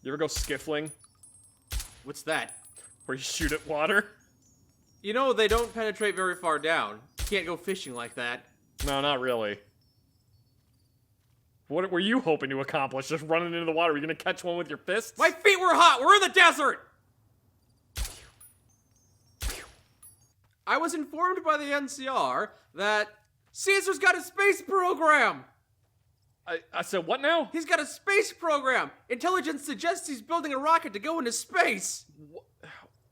You ever go skiffling? What's that? Where you shoot at water? You know, they don't penetrate very far down. You can't go fishing like that. No, not really. What were you hoping to accomplish? Just running into the water? Were you gonna catch one with your fists? My feet were hot! We're in the desert! I was informed by the NCR that Caesar's got a space program! I said, what now? He's got a space program! Intelligence suggests he's building a rocket to go into space!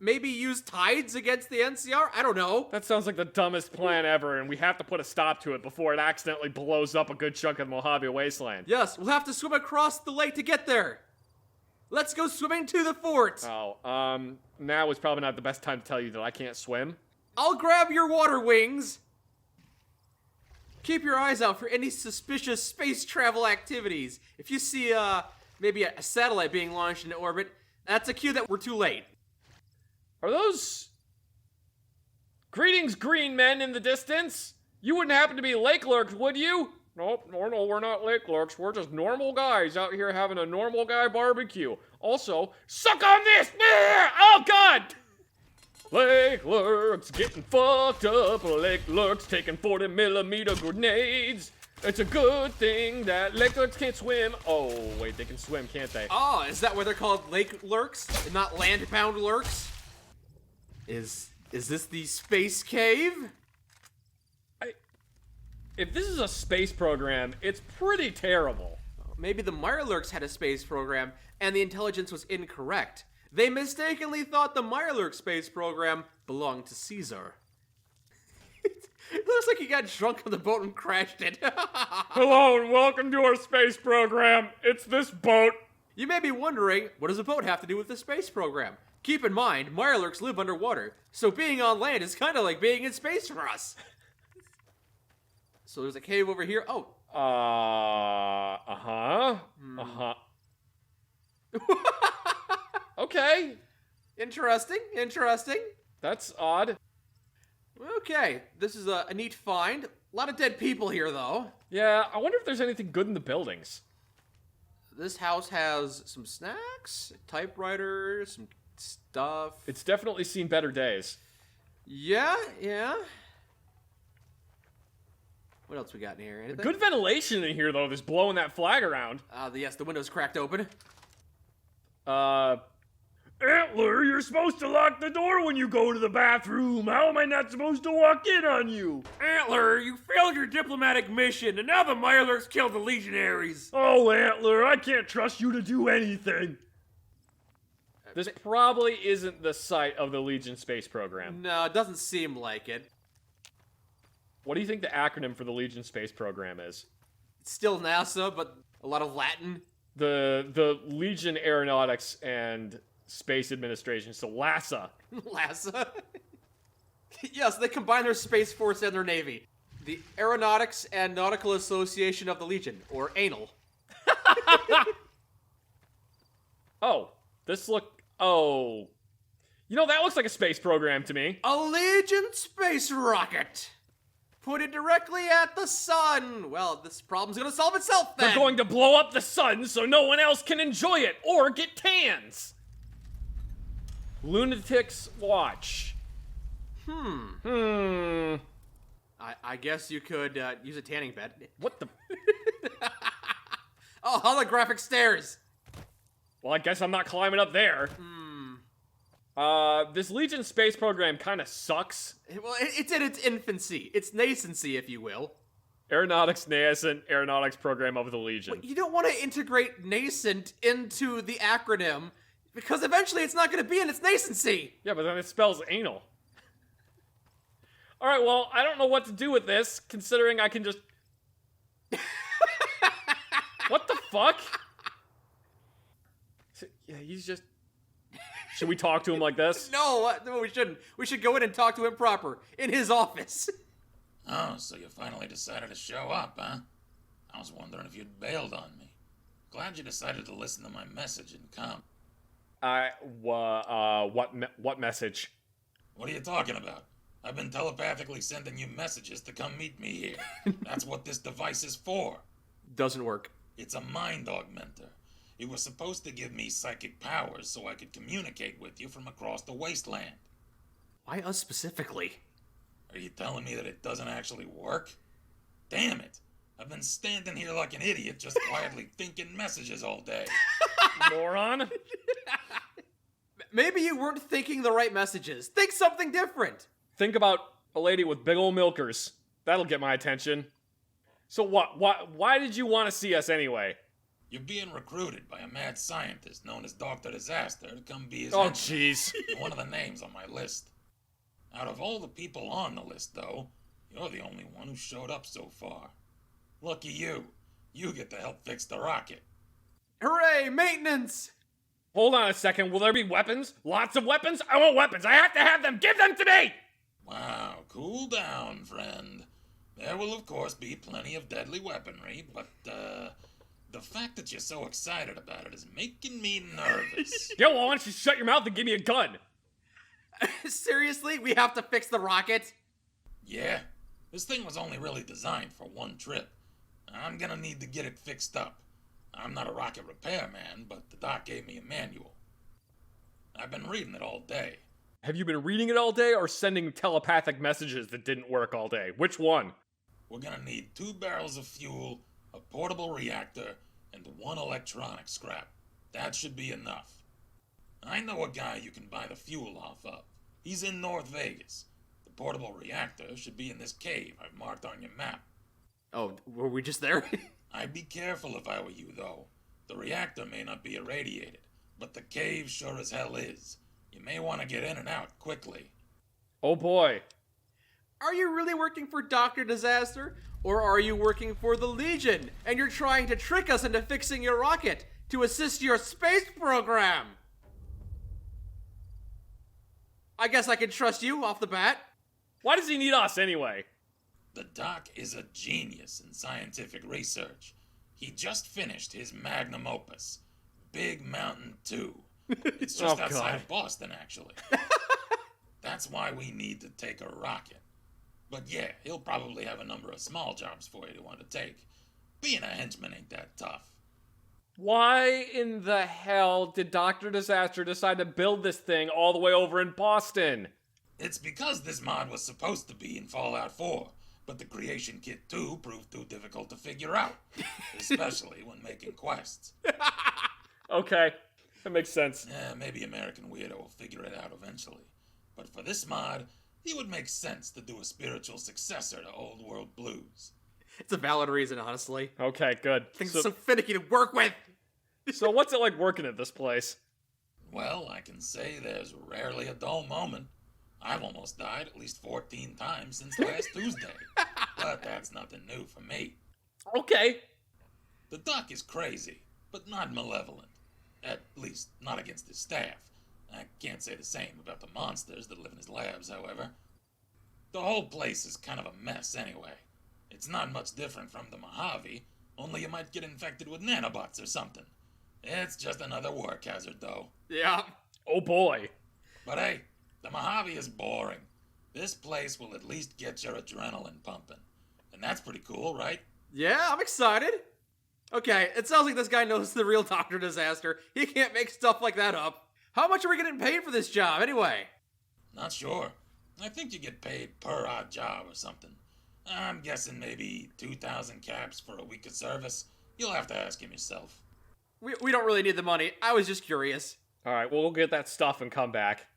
Maybe use tides against the NCR? I don't know. That sounds like the dumbest plan ever, and we have to put a stop to it before it accidentally blows up a good chunk of the Mojave Wasteland. Yes, we'll have to swim across the lake to get there. Let's go swimming to the fort. Oh, now is probably not the best time to tell you that I can't swim. I'll grab your water wings. Keep your eyes out for any suspicious space travel activities. If you see, maybe a satellite being launched into orbit, that's a cue that we're too late. Are those... Greetings, green men in the distance? You wouldn't happen to be lake lurks, would you? Nope, no, we're not lake lurks. We're just normal guys out here having a normal guy barbecue. Also, suck on this! Oh, God! Lake lurks getting fucked up. Lake lurks taking 40mm grenades. It's a good thing that lake lurks can't swim. Oh, wait, they can swim, can't they? Oh, is that why they're called lake lurks and not land-bound lurks? Is this the space cave? If this is a space program, it's pretty terrible. Maybe the Mirelurks had a space program and the intelligence was incorrect. They mistakenly thought the Mirelurk space program belonged to Caesar. It looks like he got drunk on the boat and crashed it. Hello and welcome to our space program. It's this boat. You may be wondering, what does a boat have to do with the space program? Keep in mind, Mirelurks live underwater, so being on land is kind of like being in space for us. So there's a cave over here. Oh. Okay. Interesting. That's odd. Okay, this is a neat find. A lot of dead people here, though. Yeah, I wonder if there's anything good in the buildings. This house has some snacks, a typewriter, some stuff. It's definitely seen better days. Yeah. What else we got in here? Anything? Good ventilation in here, though. Just blowing that flag around. Yes, the window's cracked open. Antler, you're supposed to lock the door when you go to the bathroom. How am I not supposed to walk in on you? Antler, you failed your diplomatic mission, and now the Mirelurks killed the legionaries. Oh, Antler, I can't trust you to do anything. This probably isn't the site of the Legion space program. No, it doesn't seem like it. What do you think the acronym for the Legion space program is? It's still NASA, but a lot of Latin. The Legion Aeronautics and Space Administration, so LASA. LASA? Yes, they combine their Space Force and their Navy. The Aeronautics and Nautical Association of the Legion, or ANAL. Oh, oh. You know, that looks like a space program to me. A Legion space rocket! Put it directly at the sun! Well, this problem's gonna solve itself then! They're going to blow up the sun so no one else can enjoy it or get tans! Lunatics watch. I guess you could use a tanning bed. What the? Oh, holographic stairs! Well, I guess I'm not climbing up there. This Legion space program kind of sucks. Well, it's in its infancy. Its nascency, if you will. Aeronautics nascent aeronautics program of the Legion. Well, you don't want to integrate nascent into the acronym, because eventually it's not going to be in its nascency. Yeah, but then it spells anal. Alright, well, I don't know what to do with this, considering I can just... What the fuck? Yeah, he's just... Should we talk to him like this? No, we shouldn't. We should go in and talk to him proper, in his office. Oh, so you finally decided to show up, huh? I was wondering if you'd bailed on me. Glad you decided to listen to my message and come. What message? What are you talking about? I've been telepathically sending you messages to come meet me here. That's what this device is for. Doesn't work. It's a mind augmenter. It was supposed to give me psychic powers so I could communicate with you from across the wasteland. Why us specifically? Are you telling me that it doesn't actually work? Damn it! I've been standing here like an idiot just quietly thinking messages all day. Moron. Maybe you weren't thinking the right messages. Think something different. Think about a lady with big old milkers. That'll get my attention. So what? Why did you want to see us anyway? You're being recruited by a mad scientist known as Dr. Disaster to come be his Oh, henchman. jeez. You're one of the names on my list. Out of all the people on the list, though, you're the only one who showed up so far. Lucky you. You get to help fix the rocket. Hooray, maintenance! Hold on a second. Will there be weapons? Lots of weapons? I want weapons. I have to have them. Give them to me! Wow, cool down, friend. There will, of course, be plenty of deadly weaponry, but, the fact that you're so excited about it is making me nervous. Yeah, well, why don't you shut your mouth and give me a gun? Seriously? We have to fix the rocket? Yeah, this thing was only really designed for one trip. I'm gonna need to get it fixed up. I'm not a rocket repairman, but the doc gave me a manual. I've been reading it all day. Have you been reading it all day or sending telepathic messages that didn't work all day? Which one? We're gonna need 2 barrels of fuel, a portable reactor, and 1 electronic scrap. That should be enough. I know a guy you can buy the fuel off of. He's in North Vegas. The portable reactor should be in this cave I've marked on your map. Oh, were we just there? I'd be careful if I were you, though. The reactor may not be irradiated, but the cave sure as hell is. You may want to get in and out quickly. Oh boy. Are you really working for Dr. Disaster? Or are you working for the Legion and you're trying to trick us into fixing your rocket to assist your space program? I guess I can trust you off the bat. Why does he need us anyway? The doc is a genius in scientific research. He just finished his magnum opus, Big Mountain 2. It's just Oh, outside God. of Boston, actually. That's why we need to take a rocket. But yeah, he'll probably have a number of small jobs for you to want to take. Being a henchman ain't that tough. Why in the hell did Dr. Disaster decide to build this thing all the way over in Boston? It's because this mod was supposed to be in Fallout 4, but the creation kit 2 proved too difficult to figure out, especially when making quests. Okay, that makes sense. Yeah, maybe American Weirdo will figure it out eventually. But for this mod, it would make sense to do a spiritual successor to Old World Blues. It's a valid reason, honestly. Okay, good. Things are so finicky to work with. So what's it like working at this place? Well, I can say there's rarely a dull moment. I've almost died at least 14 times since last Tuesday. But that's nothing new for me. Okay. The doc is crazy, but not malevolent. At least, not against his staff. I can't say the same about the monsters that live in his labs, however. The whole place is kind of a mess anyway. It's not much different from the Mojave, only you might get infected with nanobots or something. It's just another work hazard, though. Yeah. Oh boy. But hey, the Mojave is boring. This place will at least get your adrenaline pumping. And that's pretty cool, right? Yeah, I'm excited. Okay, it sounds like this guy knows the real Dr. Disaster. He can't make stuff like that up. How much are we getting paid for this job, anyway? Not sure. I think you get paid per odd job or something. I'm guessing maybe 2,000 caps for a week of service. You'll have to ask him yourself. We don't really need the money. I was just curious. Alright, well, we'll get that stuff and come back.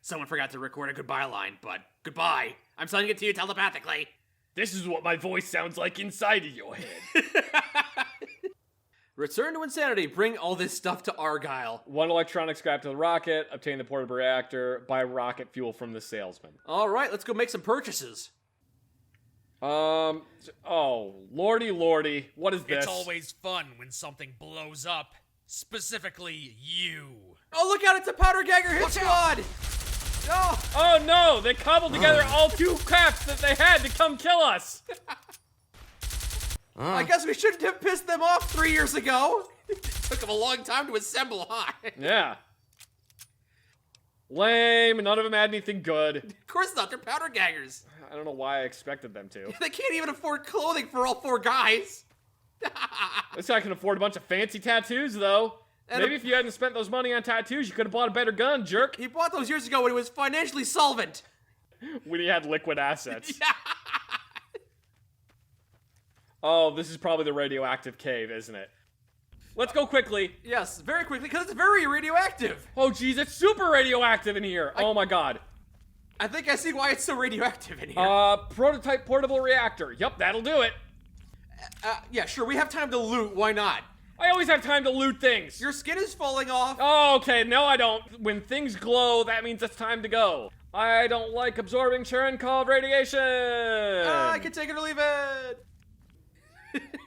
Someone forgot to record a goodbye line, but goodbye. I'm sending it to you telepathically. This is what my voice sounds like inside of your head. Return to insanity. Bring all this stuff to Argyle. 1 electronic scrap to the rocket, obtain the portable reactor, buy rocket fuel from the salesman. All right, let's go make some purchases. Oh, lordy, what is this? It's always fun when something blows up. Specifically, you. Oh, look out, it's a powder gagger hit squad! No! Oh no, they cobbled together all 2 craps that they had to come kill us! I guess we shouldn't have pissed them off 3 years ago. It took them a long time to assemble, huh? Yeah. Lame, none of them had anything good. Of course not, they're powder gaggers. I don't know why I expected them to. They can't even afford clothing for all 4 guys. This guy can afford a bunch of fancy tattoos, though. And Maybe if you hadn't spent those money on tattoos, you could have bought a better gun, jerk. He bought those years ago when he was financially solvent. When he had liquid assets. Yeah. Oh, this is probably the radioactive cave, isn't it? Let's go quickly. Yes, very quickly, because it's very radioactive. Oh, geez, it's super radioactive in here. Oh, my God. I think I see why it's so radioactive in here. Prototype portable reactor. Yup, that'll do it. Yeah, sure, we have time to loot, why not? I always have time to loot things. Your skin is falling off. Oh, okay, no I don't. When things glow, that means it's time to go. I don't like absorbing churn called radiation. I can take it or leave it.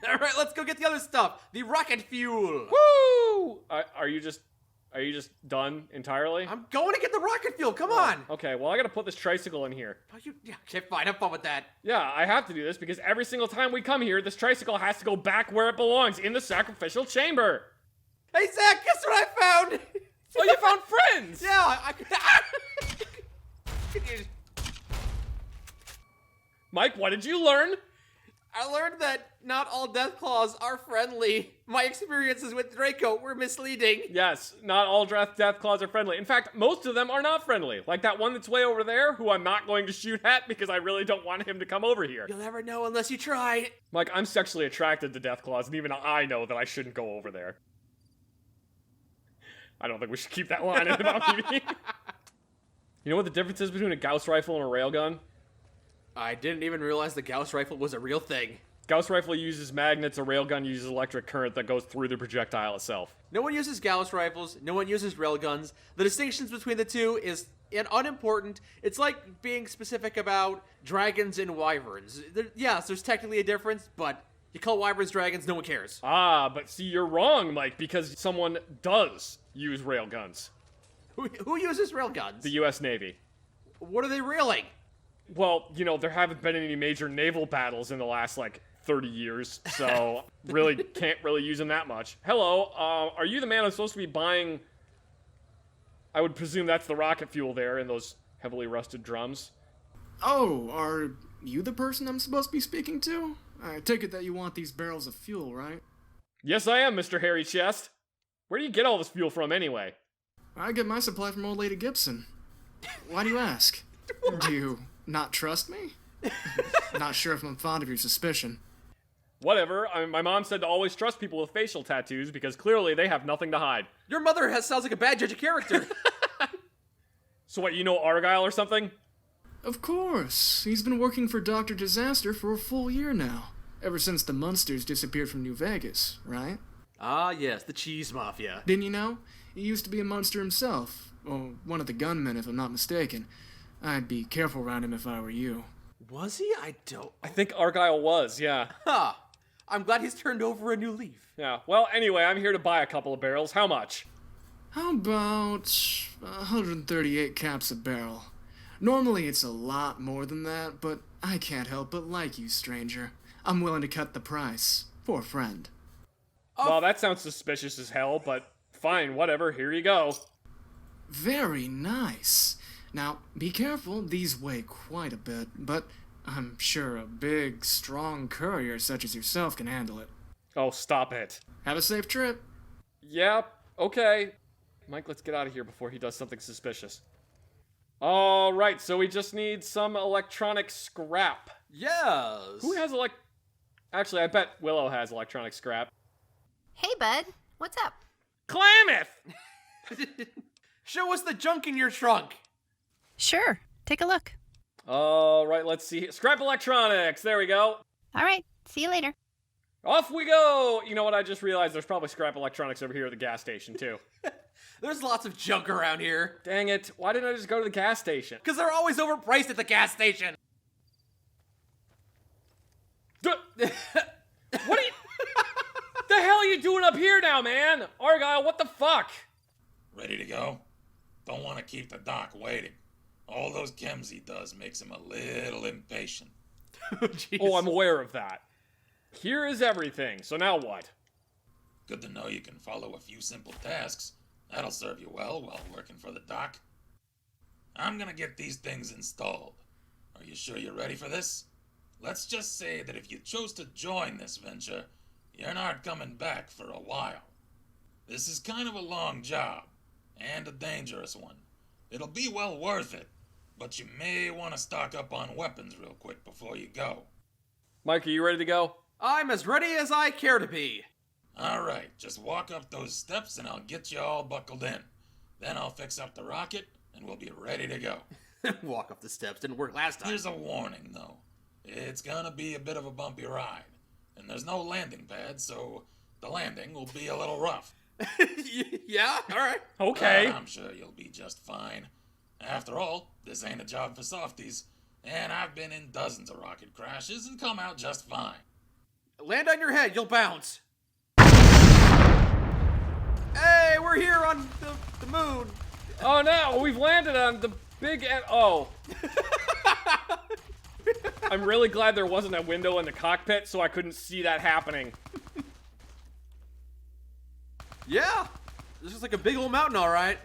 Alright, let's go get the other stuff. The rocket fuel. Woo! Are you just done entirely? I'm going to get the rocket fuel, come on. Okay, well I gotta put this tricycle in here. Oh, yeah, okay, fine, have fun with that. Yeah, I have to do this because every single time we come here, this tricycle has to go back where it belongs, in the sacrificial chamber. Hey, Zach, guess what I found? Oh, you found friends! Yeah, Mike, what did you learn? I learned that not all Deathclaws are friendly. My experiences with Draco were misleading. Yes, not all Deathclaws are friendly. In fact, most of them are not friendly. Like that one that's way over there, who I'm not going to shoot at because I really don't want him to come over here. You'll never know unless you try. Mike, I'm sexually attracted to Deathclaws, and even I know that I shouldn't go over there. I don't think we should keep that line in about PvP. You know what the difference is between a Gauss rifle and a railgun? I didn't even realize the Gauss rifle was a real thing. Gauss rifle uses magnets, a railgun uses electric current that goes through the projectile itself. No one uses Gauss rifles, no one uses railguns. The distinctions between the two is unimportant. It's like being specific about dragons and wyverns. Yes, there's technically a difference, but you call wyverns dragons, no one cares. Ah, but see, you're wrong, Mike, because someone does use railguns. Who uses railguns? The U.S. Navy. What are they railing? Well, you know, there haven't been any major naval battles in the last, 30 years, so really can't really use them that much. Hello, are you the man I'm supposed to be buying? I would presume that's the rocket fuel there in those heavily rusted drums. Oh, are you the person I'm supposed to be speaking to? I take it that you want these barrels of fuel, right? Yes, I am, Mr. Hairy Chest. Where do you get all this fuel from, anyway? I get my supply from old lady Gibson. Why do you ask? Do you not trust me? Not sure if I'm fond of your suspicion. Whatever. My mom said to always trust people with facial tattoos because clearly they have nothing to hide. Your mother sounds like a bad judge of character. So what, you know Argyle or something? Of course. He's been working for Dr. Disaster for a full year now. Ever since the Munsters disappeared from New Vegas, right? Ah, yes, the cheese mafia. Didn't you know? He used to be a Munster himself. Or one of the gunmen, if I'm not mistaken. I'd be careful around him if I were you. Was he? I think Argyle was, yeah. Huh. I'm glad he's turned over a new leaf. Yeah, well, anyway, I'm here to buy a couple of barrels. How much? How about 138 caps a barrel? Normally it's a lot more than that, but I can't help but like you, stranger. I'm willing to cut the price. For a friend. Well, that sounds suspicious as hell, but fine, whatever, here you go. Very nice. Now, be careful, these weigh quite a bit, but I'm sure a big, strong courier such as yourself can handle it. Oh, stop it. Have a safe trip. Yeah, okay. Mike, let's get out of here before he does something suspicious. Alright, so we just need some electronic scrap. Yes. Who has Actually, I bet Willow has electronic scrap. Hey, bud. What's up? Klamath! Show us the junk in your trunk. Sure. Take a look. Alright, let's see. Scrap electronics! There we go. All right. See you later. Off we go! You know what, I just realized there's probably scrap electronics over here at the gas station, too. There's lots of junk around here. Dang it, why didn't I just go to the gas station? Because they're always overpriced at the gas station. What are you... the hell are you doing up here now, man? Argyle, what the fuck? Ready to go? Don't want to keep the doc waiting. All those chems he does makes him a little impatient. Oh, I'm aware of that. Here is everything, so now what? Good to know you can follow a few simple tasks. That'll serve you well while working for the doc. I'm gonna get these things installed. Are you sure you're ready for this? Let's just say that if you chose to join this venture, you're not coming back for a while. This is kind of a long job, and a dangerous one. It'll be well worth it, but you may want to stock up on weapons real quick before you go. Mike, are you ready to go? I'm as ready as I care to be. Alright, just walk up those steps and I'll get you all buckled in. Then I'll fix up the rocket, and we'll be ready to go. Walk up the steps. Didn't work last time. Here's a warning, though. It's gonna be a bit of a bumpy ride. And there's no landing pad, so the landing will be a little rough. Yeah, alright. Okay. But I'm sure you'll be just fine. After all, this ain't a job for softies. And I've been in dozens of rocket crashes and come out just fine. Land on your head, you'll bounce. Hey, we're here on the moon. Oh no, we've landed on the big oh. I'm really glad there wasn't a window in the cockpit so I couldn't see that happening. Yeah, this is like a big old mountain, alright.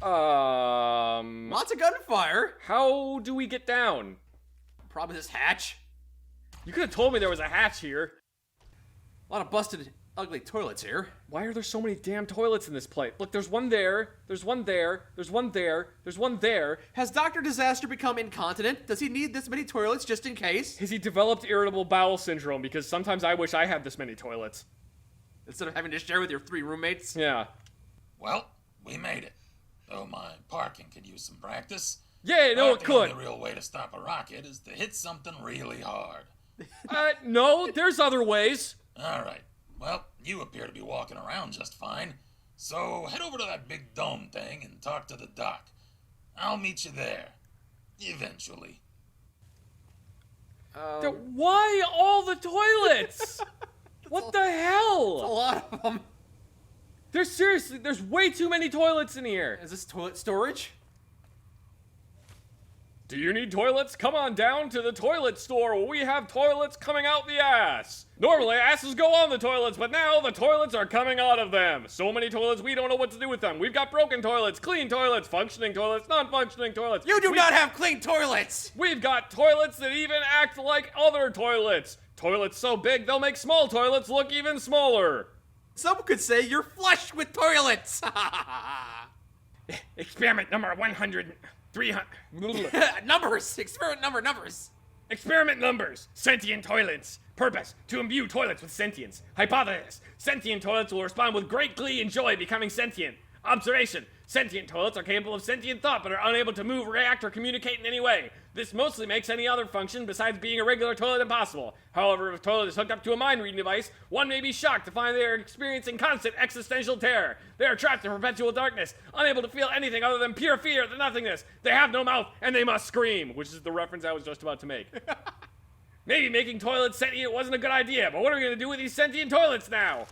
Lots of gunfire. How do we get down? Probably this hatch. You could have told me there was a hatch here. A lot of busted, ugly toilets here. Why are there so many damn toilets in this place? Look, there's one there, there's one there, there's one there, there's one there. Has Dr. Disaster become incontinent? Does he need this many toilets just in case? Has he developed irritable bowel syndrome? Because sometimes I wish I had this many toilets. Instead of having to share with your 3 roommates? Yeah. Well, we made it. Though my parking could use some practice. Yeah, no, But it the could. only real way to stop a rocket is to hit something really hard. No, there's other ways. Alright, well, you appear to be walking around just fine. So head over to that big dome thing and talk to the doc. I'll meet you there. Eventually. Why all the toilets? What the A hell? lot of them. There's way too many toilets in here. Is this toilet storage? Do you need toilets? Come on down to the toilet store where we have toilets coming out the ass. Normally, asses go on the toilets, but now the toilets are coming out of them. So many toilets, we don't know what to do with them. We've got broken toilets, clean toilets, functioning toilets, non-functioning toilets. You do not have clean toilets! We've got toilets that even act like other toilets. Toilets so big, they'll make small toilets look even smaller. Some could say you're flush with toilets! Experiment number 100... 300... Numbers! Experiment numbers! Experiment numbers. Sentient toilets. Purpose: to imbue toilets with sentience. Hypothesis: sentient toilets will respond with great glee and joy becoming sentient. Observation: sentient toilets are capable of sentient thought but are unable to move, react, or communicate in any way. This mostly makes any other function besides being a regular toilet impossible. However, if a toilet is hooked up to a mind-reading device, one may be shocked to find they are experiencing constant existential terror. They are trapped in perpetual darkness, unable to feel anything other than pure fear at the nothingness. They have no mouth, and they must scream, which is the reference I was just about to make. Maybe making toilets sentient wasn't a good idea, but what are we going to do with these sentient toilets now?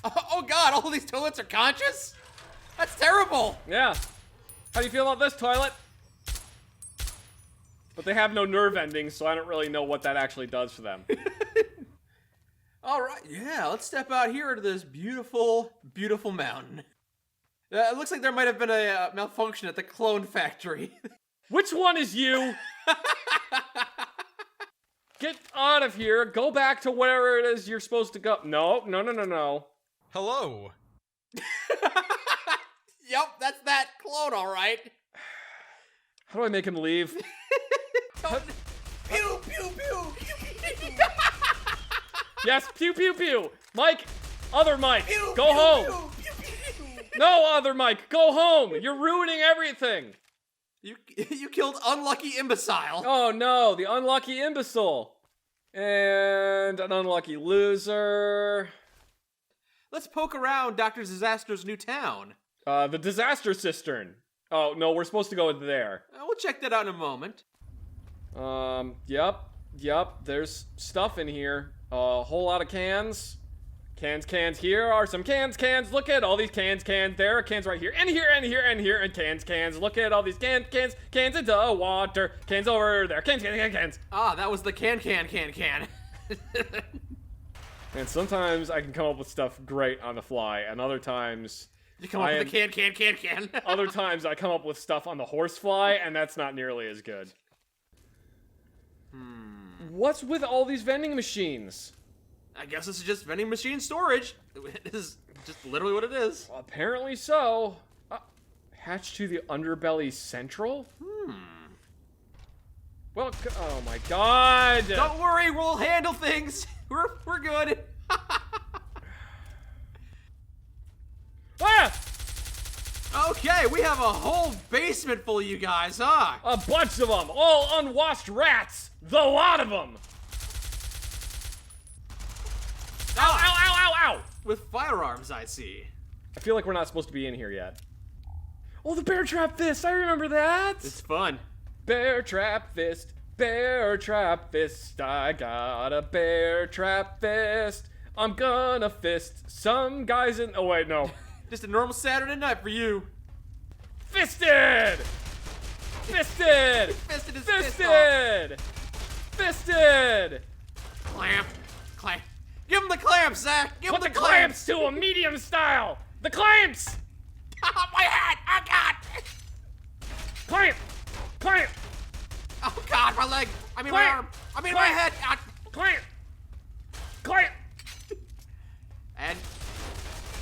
Oh god, all these toilets are conscious? That's terrible! Yeah. How do you feel about this toilet? But they have no nerve endings, so I don't really know what that actually does for them. Alright, yeah, let's step out here into this beautiful, beautiful mountain. It looks like there might have been a malfunction at the clone factory. Which one is you? Get out of here. Go back to wherever it is you're supposed to go. No. Hello. Yep, that's that clone, alright. How do I make him leave? Pew, pew, pew. Yes, pew pew pew. Mike, other Mike, Pew, go pew, home. pew, pew, pew. No, other Mike, go home. You're ruining everything. You killed unlucky imbecile. Oh no, the unlucky imbecile. And an unlucky loser. Let's poke around Dr. Disaster's new town. The disaster cistern. Oh no, we're supposed to go there. We'll check that out in a moment. Yep, there's stuff in here. A whole lot of cans. Cans, here are some cans. Look at all these cans. There are cans right here, and here, and cans. Look at all these cans into water. Cans over there. Cans. Ah, that was the can. And sometimes I can come up with stuff great on the fly, and other times... You come up with the can. Other times I come up with stuff on the horsefly, and that's not nearly as good. What's with all these vending machines? I guess this is just vending machine storage. It is just literally what it is. Apparently so. Hatched to the Underbelly Central? Well, oh my god! Don't worry, we'll handle things. We're good. Ah! Okay, we have a whole basement full of you guys, huh? A bunch of them! All unwashed rats! The lot of them! Ow, ow, ow, ow, ow! With firearms, I see. I feel like we're not supposed to be in here yet. Oh, the bear trap fist! I remember that! It's fun. Bear trap fist, bear trap fist. I got a bear trap fist. I'm gonna fist some guys in. Oh, wait, no. Just a normal Saturday night for you. Fisted! Fisted! Fisted his fist off. Fisted! Fisted! Clamp. Clamp. Give him the clamps, Zach. Give him Put the the clamps to a medium style! The clamps! My hat. Oh, God. Clamp! Clamp! Oh, God, my leg. I mean, my Clamp. arm. I mean, my head. Ah. Clamp! Clamp! And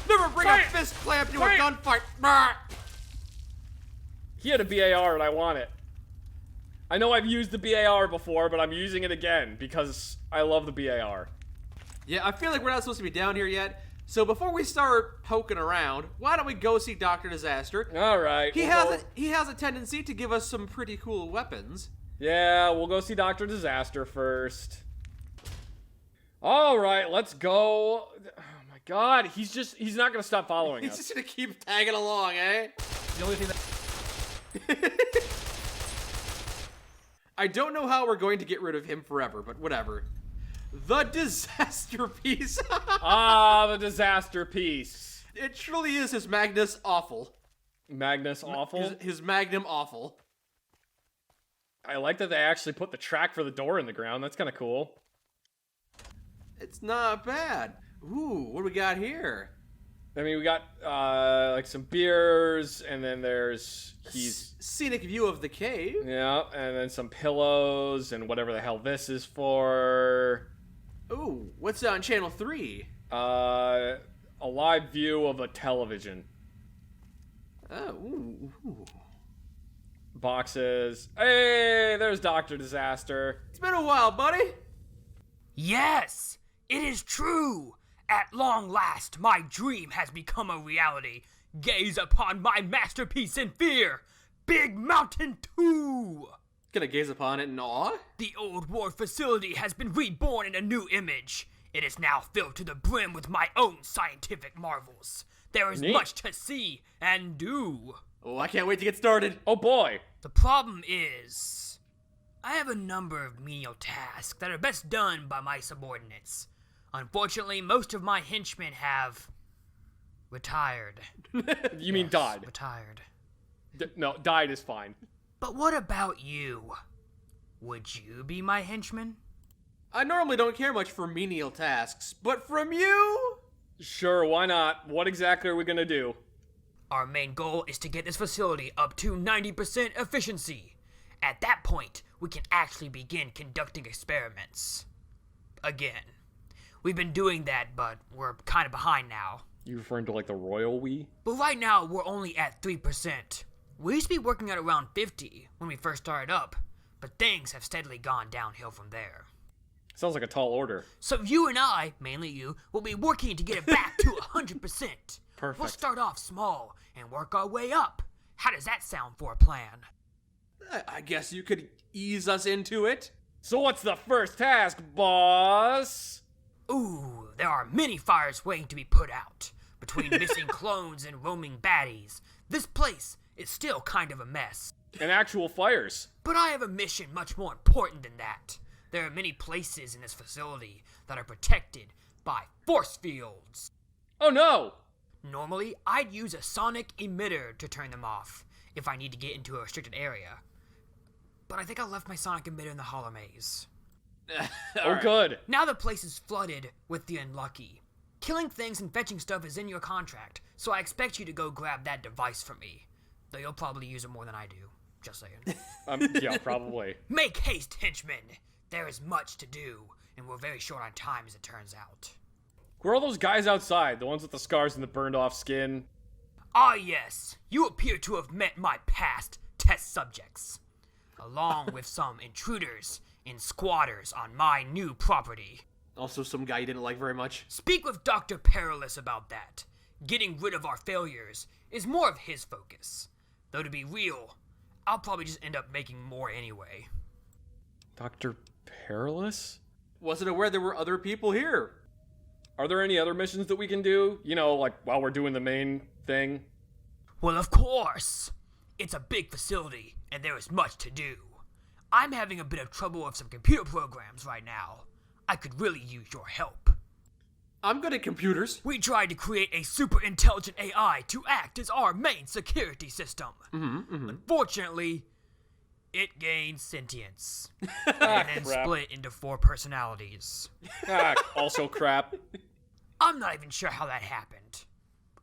never bring Clamp. a fist clamp to Clamp. a gunfight. Brr. He had a BAR and I want it. I know I've used the BAR before, but I'm using it again because I love the BAR. Yeah, I feel like we're not supposed to be down here yet. So before we start poking around, why don't we go see Dr. Disaster? All right. He has a tendency to give us some pretty cool weapons. Yeah, we'll go see Dr. Disaster first. All right, let's go. Oh my god, he's not going to stop following He's us. just gonna keep tagging along, eh? The only thing that I don't know how we're going to get rid of him forever, but whatever. The disaster piece. the disaster piece. It truly is his Magnus awful. Magnus awful. His Magnum awful. I like that they actually put the track for the door in the ground. That's kind of cool. It's not bad. Ooh, what do we got here? I mean, we got like some beers, and then there's Scenic view of the cave. yeah, and then some pillows and whatever the hell this is for. Ooh, what's on channel 3? A live view of a television. Oh, ooh. Boxes. Hey, there's Dr. Disaster. It's been a while, buddy. Yes, it is true. At long last, my dream has become a reality. Gaze upon my masterpiece in fear. Big Mountain 2. Gonna gaze upon it in awe? The old war facility has been reborn in a new image. It is now filled to the brim with my own scientific marvels. There is Neat. much to see and do. Oh, I can't wait to get started. Oh boy. The problem is, I have a number of menial tasks that are best done by my subordinates. Unfortunately, most of my henchmen have retired. You mean died? Retired. No, died is fine. But what about you? Would you be my henchman? I normally don't care much for menial tasks, but from you? Sure, why not? What exactly are we gonna do? Our main goal is to get this facility up to 90% efficiency. At that point, we can actually begin conducting experiments. Again. We've been doing that, but we're kind of behind now. You referring to like the royal we? But right now, we're only at 3%. We used to be working at around 50 when we first started up, but things have steadily gone downhill from there. Sounds like a tall order. So you and I, mainly you, will be working to get it back to 100%. Perfect. We'll start off small and work our way up. How does that sound for a plan? I guess you could ease us into it. So what's the first task, boss? Ooh, there are many fires waiting to be put out. Between missing clones and roaming baddies, this place is still kind of a mess. And actual fires. But I have a mission much more important than that. There are many places in this facility that are protected by force fields. Oh no! Normally, I'd use a sonic emitter to turn them off if I need to get into a restricted area. But I think I left my sonic emitter in the hollow maze. Oh good. Now the place is flooded with the unlucky. Killing things and fetching stuff is in your contract, so I expect you to go grab that device for me. Though you'll probably use it more than I do. Just saying. Yeah, probably. Make haste, henchmen! There is much to do, and we're very short on time as it turns out. Who are all those guys outside? The ones with the scars and the burned off skin? Ah yes, you appear to have met my past test subjects, along with some intruders and squatters on my new property. Also some guy you didn't like very much. Speak with Dr. Perilous about that. Getting rid of our failures is more of his focus. Though to be real, I'll probably just end up making more anyway. Dr. Perilous? Wasn't aware there were other people here. Are there any other missions that we can do? You know, like while we're doing the main thing? Well, of course. It's a big facility, and there is much to do. I'm having a bit of trouble with some computer programs right now. I could really use your help. I'm good at computers. We tried to create a super intelligent AI to act as our main security system. Unfortunately, it gained sentience. and then crap. split into 4 personalities. Also crap. I'm not even sure how that happened.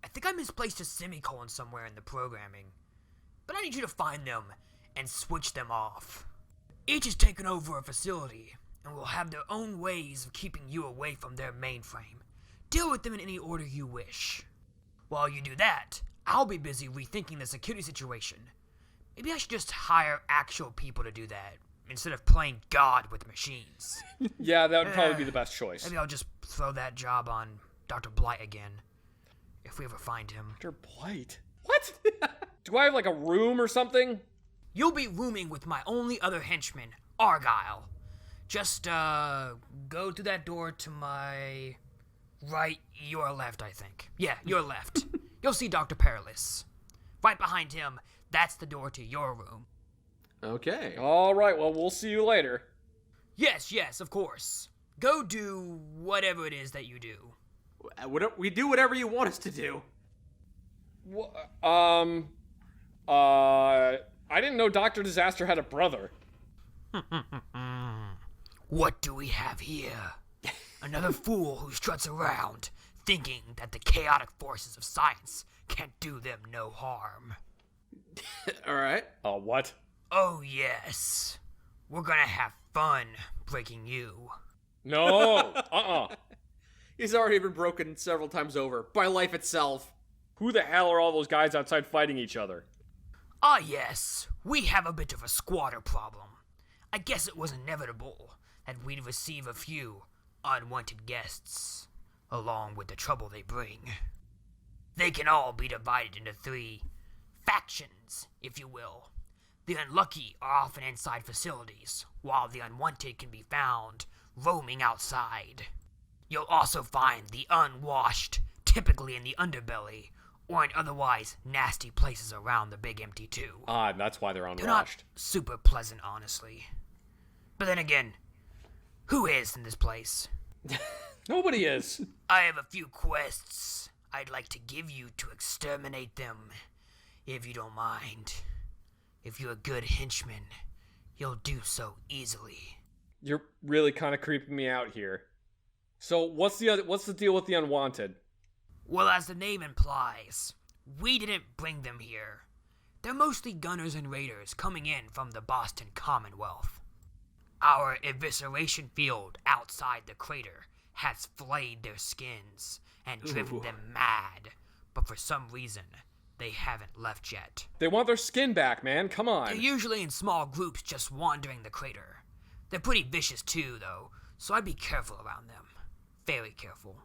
I think I misplaced a semicolon somewhere in the programming. But I need you to find them and switch them off. Each has taken over a facility and will have their own ways of keeping you away from their mainframe. Deal with them in any order you wish. While you do that, I'll be busy rethinking the security situation. Maybe I should just hire actual people to do that, instead of playing God with machines. Yeah, that would probably be the best choice. Maybe I'll just throw that job on Dr. Blight again, if we ever find him. Dr. Blight? What? Do I have like a room or something? You'll be rooming with my only other henchman, Argyle. Just, go through that door to my right, your left, I think. Yeah, your left. You'll see Dr. Perilous. Right behind him, that's the door to your room. Okay. All right, well, we'll see you later. Yes, of course. Go do whatever it is that you do. We do whatever you want us to do. I didn't know Dr. Disaster had a brother. What do we have here? Another fool who struts around, thinking that the chaotic forces of science can't do them no harm. All right. What? Oh yes. We're gonna have fun breaking you. No. He's already been broken several times over by life itself. Who the hell are all those guys outside fighting each other? Ah yes, we have a bit of a squatter problem. I guess it was inevitable that we'd receive a few unwanted guests, along with the trouble they bring. They can all be divided into 3 factions, if you will. The unlucky are often inside facilities, while the unwanted can be found roaming outside. You'll also find the unwashed, typically in the underbelly, or in otherwise nasty places around the Big Empty too. That's why they're They're not unwashed. super pleasant, honestly. But then again, who is in this place? Nobody is. I have a few quests I'd like to give you to exterminate them, if you don't mind. If you're a good henchman, you'll do so easily. You're really kind of creeping me out here. So what's the deal with the unwanted? Well, as the name implies, we didn't bring them here. They're mostly gunners and raiders coming in from the Boston Commonwealth. Our evisceration field outside the crater has flayed their skins and driven them mad, but for some reason, they haven't left yet. They want their skin back, man. Come on. They're usually in small groups just wandering the crater. They're pretty vicious too, though, so I'd be careful around them. Very careful.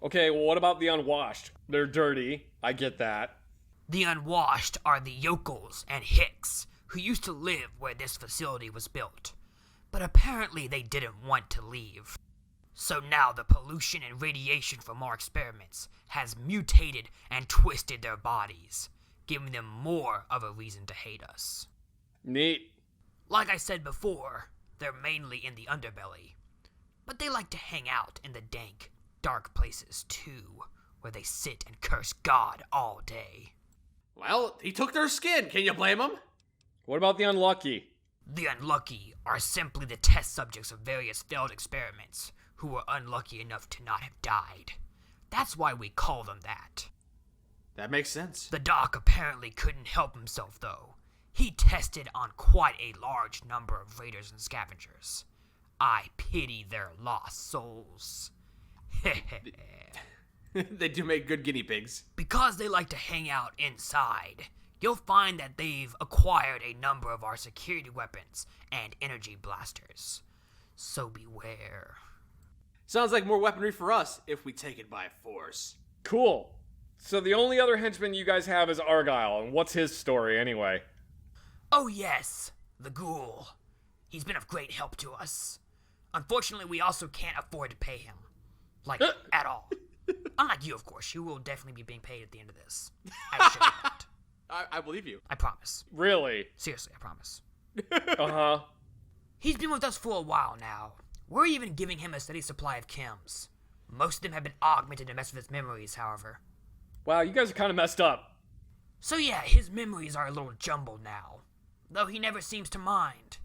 Okay, well, what about the unwashed? They're dirty. I get that. The unwashed are the yokels and hicks who used to live where this facility was built, but apparently they didn't want to leave. So now the pollution and radiation from our experiments has mutated and twisted their bodies, giving them more of a reason to hate us. Neat. Like I said before, they're mainly in the underbelly, but they like to hang out in the dank, dark places too, where they sit and curse God all day. Well, he took their skin. Can you blame him? What about the unlucky? The unlucky are simply the test subjects of various failed experiments who were unlucky enough to not have died. That's why we call them that. That makes sense. The doc apparently couldn't help himself, though. He tested on quite a large number of raiders and scavengers, I pity their lost souls. They do make good guinea pigs. Because they like to hang out inside, you'll find that they've acquired a number of our security weapons and energy blasters. So beware. Sounds like more weaponry for us if we take it by force. Cool. So the only other henchman you guys have is Argyle, and what's his story anyway? Oh yes, the ghoul. He's been of great help to us. Unfortunately, we also can't afford to pay him. Like, at all. Unlike you, of course. You will definitely be being paid at the end of this. I assure you that. I believe you. I promise. Really? Seriously, I promise. Uh-huh. He's been with us for a while now. We're even giving him a steady supply of chems. Most of them have been augmented to mess with his memories, however. Wow, you guys are kind of messed up. So yeah, his memories are a little jumbled now. Though he never seems to mind.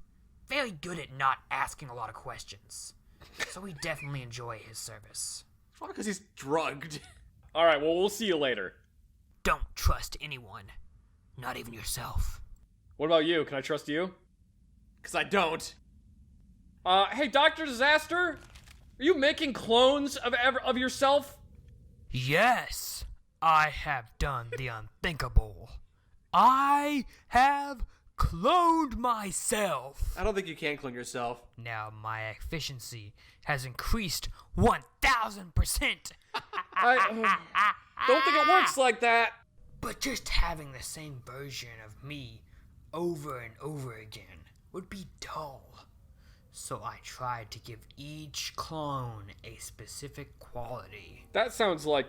Very good at not asking a lot of questions. So we definitely enjoy his service. Probably because he's drugged. All right, well, we'll see you later. Don't trust anyone. Not even yourself. What about you? Can I trust you? Because I don't. Hey, Dr. Disaster? Are you making clones of yourself? Yes, I have done the unthinkable. I have cloned myself. I don't think you can clone yourself. Now my efficiency has increased 1,000%. I don't think it works like that. But just having the same version of me over and over again would be dull. So I tried to give each clone a specific quality. That sounds like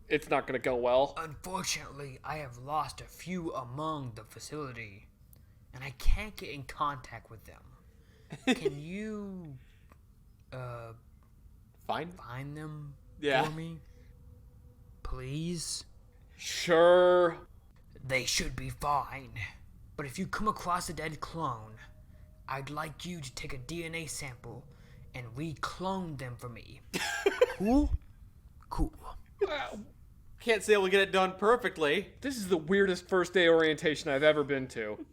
it's not gonna go well. Unfortunately, I have lost a few among the facility, and I can't get in contact with them. Can you, Fine. find them Yeah. for me? Please? Sure. They should be fine. But if you come across a dead clone, I'd like you to take a DNA sample and re-clone them for me. Cool? Cool. Can't say we'll get it done perfectly. This is the weirdest first day orientation I've ever been to.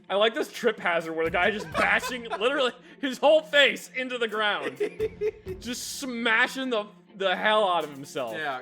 I like this trip hazard where the guy just bashing literally his whole face into the ground. Just smashing the hell out of himself. Yeah,